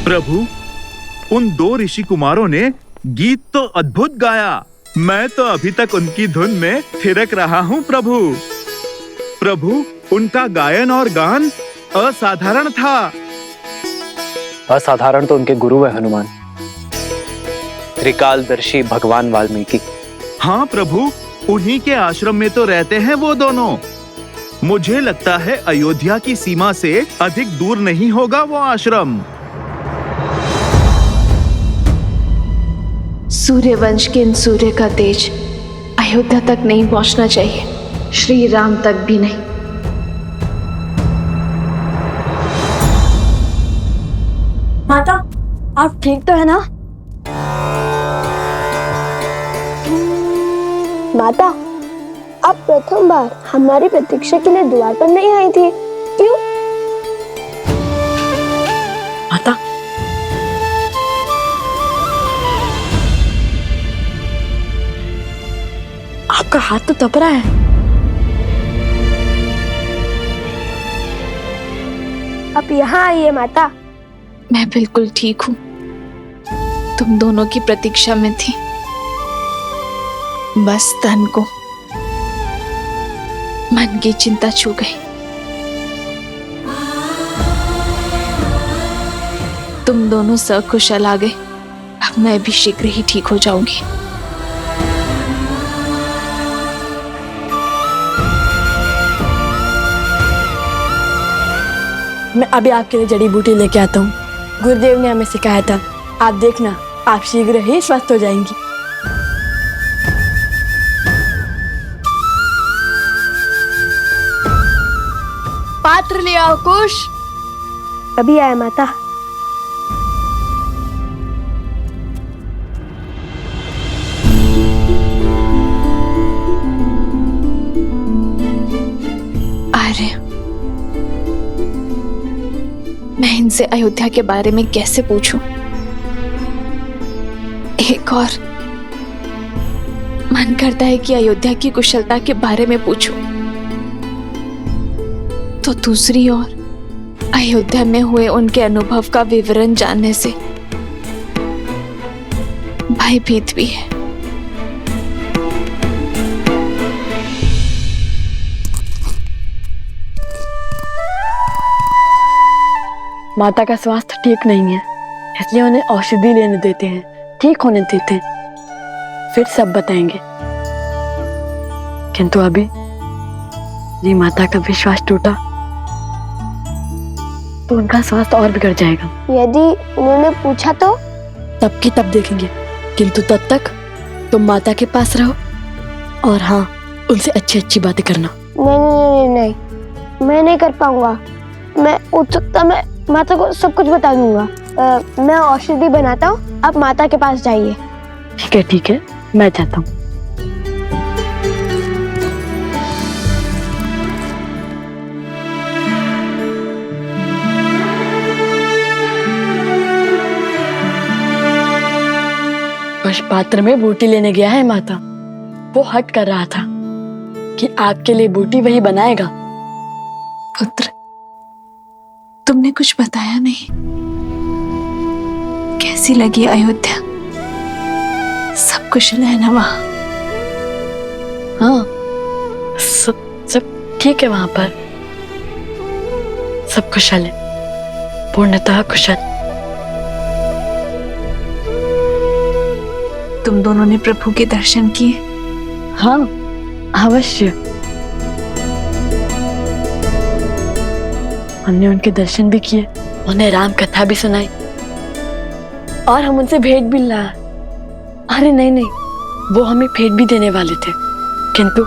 प्रभु, उन दो ऋषि कुमारों ने गीत तो अद्भुत गाया। मैं तो अभी तक उनकी धुन में थिरक रहा हूँ प्रभु। प्रभु, उनका गायन और गान असाधारण था। असाधारण तो उनके गुरु है हनुमान, त्रिकालदर्शी भगवान वाल्मीकि। हाँ प्रभु, उन्हीं के आश्रम में तो रहते हैं वो दोनों। मुझे लगता है अयोध्या की सीमा से अधिक दूर नहीं होगा वो आश्रम। सूर्यवंश के इन सूर्य का तेज अयोध्या तक नहीं पहुंचना चाहिए, श्री राम तक भी नहीं। माता, आप ठीक तो है ना? माता, आप प्रथम बार हमारी प्रतीक्षा के लिए द्वार पर नहीं आई थी, क्यों? माता, आपका हाथ तो तप रहा है। आप यहाँ आइए माता। मैं बिल्कुल ठीक हूँ। तुम दोनों की प्रतीक्षा में थी। बस तन को मन की चिंता छू गई। तुम दोनों सकुशल आ गए। अब मैं भी शीघ्र ही ठीक हो जाऊंगी। मैं अभी आपके लिए जड़ी बूटी लेके आता हूँ। गुरुदेव ने हमें सिखाया था। आप देखना, आप शीघ्र ही स्वस्थ हो जाएंगी। पात्र ले आओ कुश। अभी आया माता। आर्य, मैं इनसे अयोध्या के बारे में कैसे पूछूं? एक और मन करता है कि अयोध्या की कुशलता के बारे में पूछूं, तो दूसरी ओर अयोध्या में हुए उनके अनुभव का विवरण जानने से भयभीत भी है। माता का स्वास्थ्य ठीक नहीं है, इसलिए उन्हें औषधि लेने देते हैं, ठीक होने देते हैं, फिर सब बताएंगे। किंतु अभी जी माता का विश्वास टूटा तो उनका स्वास्थ्य और बिगड़ जाएगा। यदि उन्होंने पूछा तो? तब की तब देखेंगे, किंतु तब तक तुम माता के पास रहो और हाँ, उनसे अच्छी अच्छी बातें करना। नहीं, नहीं, मैं नहीं कर पाऊंगा। मैं उत्सुकता में माता को सब कुछ बता दूंगा। मैं औषधि बनाता हूँ, आप माता के पास जाइए। ठीक है, मैं जाता हूँ। कुछ पात्र में बूटी लेने गया है माता। वो हट कर रहा था कि आपके लिए बूटी वही बनाएगा। पुत्र, तुमने कुछ बताया नहीं। कैसी लगी अयोध्या? सब कुशल है ना वहां? हाँ, सब ठीक है वहां पर। सब कुशल है, पूर्णतः कुशल। तुम दोनों ने प्रभु के दर्शन किए? हाँ, अवश्य। हमने उनके दर्शन भी किए, उन्हें राम कथा भी सुनाई और हम उनसे भेंट भी लाए। अरे नहीं, वो हमें भेंट भी देने वाले थे, किंतु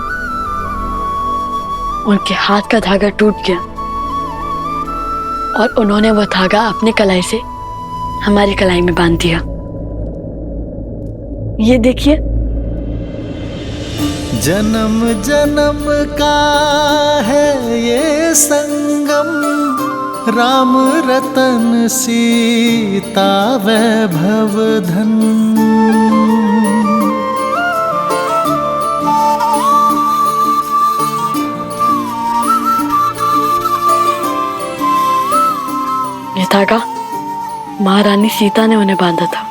उनके हाथ का धागा टूट गया और उन्होंने वो धागा अपनी कलाई से हमारी कलाई में बांध दिया। ये देखिए। जन्म जन्म का है ये संगम, राम रतन सीता वैभव धन। ये धागा महारानी सीता ने उन्हें बांधा था।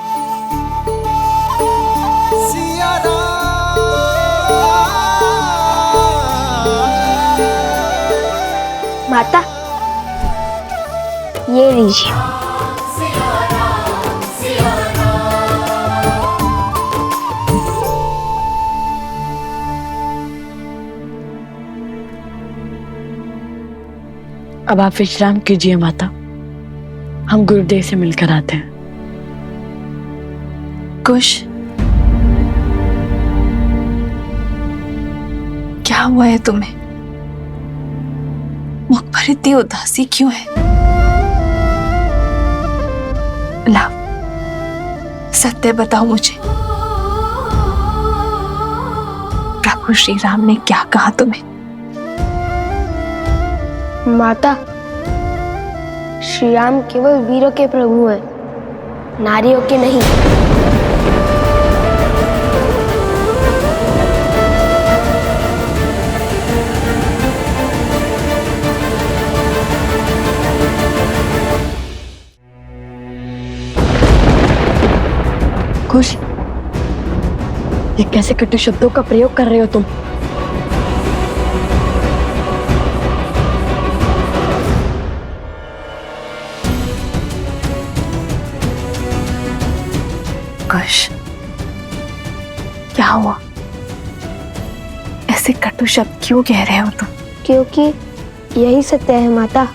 माता, ये लीजिए। अब आप विश्राम कीजिए माता, हम गुरुदेव से मिलकर आते हैं। कुश, क्या हुआ है तुम्हें? मुख पर इतनी उदासी क्यों है? लाओ, सत्य बताओ मुझे, प्रभु श्री राम ने क्या कहा तुम्हें? माता, श्री राम केवल वीरों के प्रभु हैं, नारियों के नहीं। खुश, ये कैसे कटु शब्दों का प्रयोग कर रहे हो तुम? कुश, क्या हुआ? ऐसे कटु शब्द क्यों कह रहे हो तुम? क्योंकि यही सत्य है माता,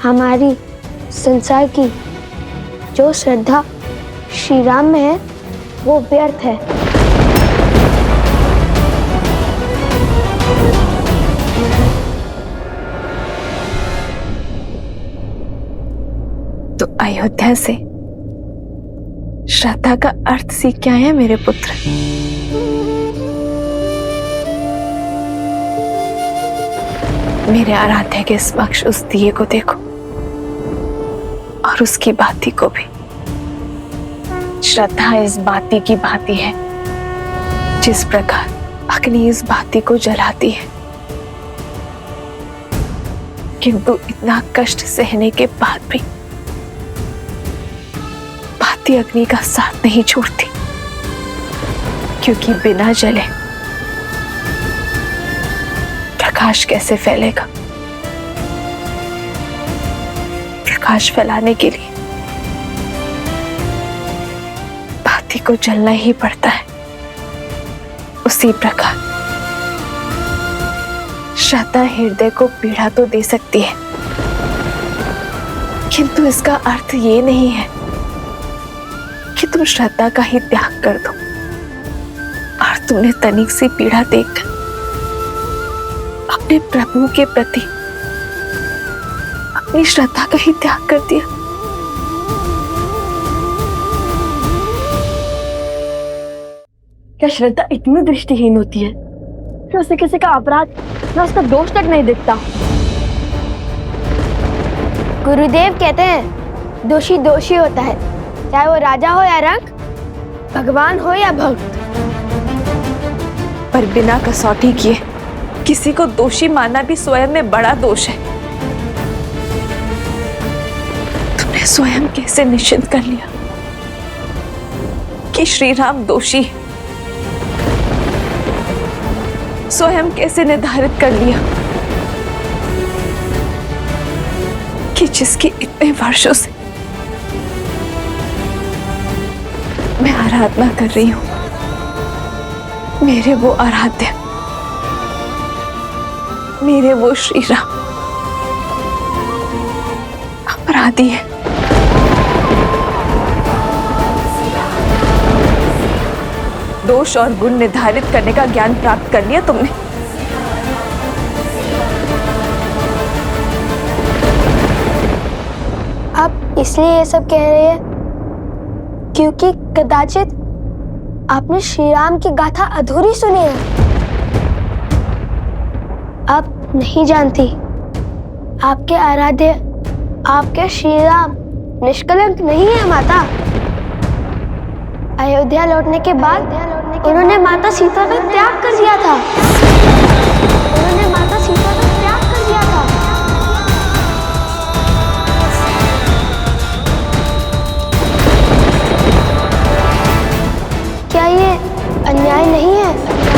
हमारी संसार की जो श्रद्धा श्री राम में है वो व्यर्थ है। तो अयोध्या से श्रद्धा का अर्थ सीख क्या है मेरे पुत्र? मेरे आराध्य के समक्ष उस दिए को देखो और उसकी बाती को भी। श्रद्धा इस बाती की भांति है जिस प्रकार अग्नि इस बाती को जलाती है, किंतु इतना कष्ट सहने के बाद भी बाती अग्नि का साथ नहीं छोड़ती, क्योंकि बिना जले प्रकाश कैसे फैलेगा? प्रकाश फैलाने के लिए बाती को जलना ही पड़ता है। उसी प्रकार श्रद्धा हृदय को पीड़ा तो दे सकती है, किंतु इसका अर्थ ये नहीं है कि तुम श्रद्धा का ही त्याग कर दो और तुमने तनिक सी पीड़ा देखकर अपने प्रभु के प्रति अपनी श्रद्धा का ही त्याग कर दिया। क्या श्रद्धा इतनी दृष्टिहीन होती है कि उसे किसी का अपराध या उसका दोष तक नहीं दिखता? गुरुदेव कहते हैं दोषी दोषी होता है, चाहे वो राजा हो या रंक, भगवान हो या भक्त। पर बिना कसौटी किए किसी को दोषी मानना भी स्वयं में बड़ा दोष है। तुमने स्वयं कैसे निश्चित कर लिया कि श्री राम दोषी है? स्वयं कैसे निर्धारित कर लिया कि जिसकी इतने वर्षों से मैं आराधना कर रही हूं, मेरे वो आराध्य, मेरे वो श्री राम अपराधी है? दोष और गुण निर्धारित करने का ज्ञान प्राप्त कर लिया तुमने। आप इसलिए ये सब कह रहे हैं क्योंकि कदाचित आपने श्री राम की गाथा अधूरी सुनी है। आप नहीं जानती, आपके आराध्य, आपके श्री राम निष्कलंक नहीं है माता। अयोध्या लौटने के बाद उन्होंने माता सीता का त्याग कर दिया था। उन्होंने माता सीता का त्याग कर दिया था। अन्याय नहीं है।